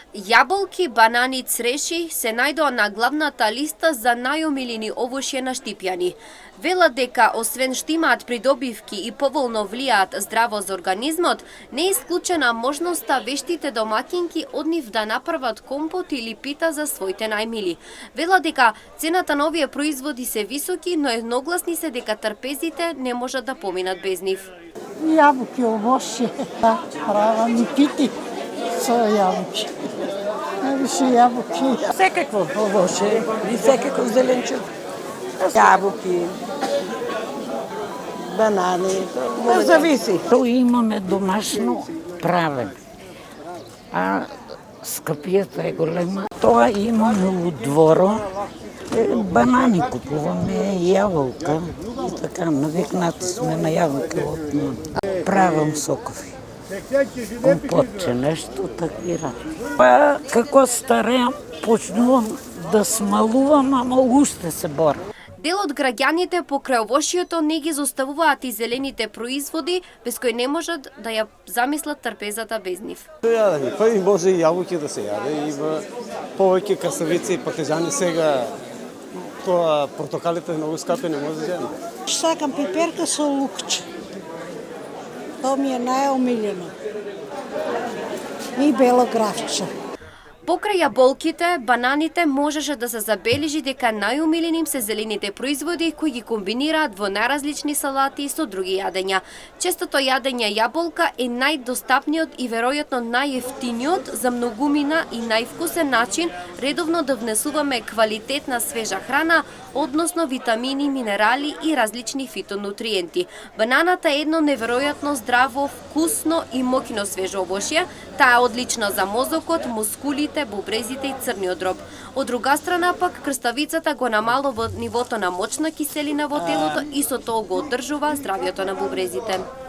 Јаболки, банани, цреши се најдоа на главната листа за најомилени овошје на Штипјани. Велат дека освен што имаат придобивки и поволно влијаат здраво за организмот, не е исклучена можноста вештите домакинки од нив да направат компот или пита за своите најмили. Велат дека цената на овие производи се високи, но едногласни се дека трпезите не можат да поминат без нив. Јабуки, овошје, правам и пити со јабуки. Највише јабуки. Секакво овошје и секаков зеленчук. Јабуки, банани, зависи. То имаме домашно правен, а скапијата е голема. Тоа имаме у дворо, банани купуваме, јаболка и така, навикнати сме на јаболка од правам сокови. Компотче, нешто такви работи. Па, како стареам, почнувам да смалувам, ама уште се борам. Дел од граѓаните покрај овошјето не ги зоставуваат и зелените производи, без кои не можат да ја замислат трпезата без нив. Јадење, па и може и јабуки да се јаде, и повеќе красавици и пакежани сега. Тоа портокалите многу скапи, не може да јадеме. Сакам пиперка со лукче. Тоа ми е најомилено. И бело гравче. Покрај јаболките, бананите можеше да се забележи дека најомилени им се зелените производи кои ги комбинираат во најразлични салати со други јадења. Честото јадење јаболка е најдостапниот и веројатно најевтиниот за многумина и највкусен начин редовно да внесуваме квалитетна свежа храна, односно витамини, минерали и различни фитонутриенти. Бананата е едно неверојатно здраво, вкусно и моќно свежо овошје. Таа е одлична за мозокот, мускулите, бубрезите и црниот дроб. Од друга страна пак крставицата го намалува нивото на моќна киселина во телото и со тоа го одржува здравјето на бубрезите.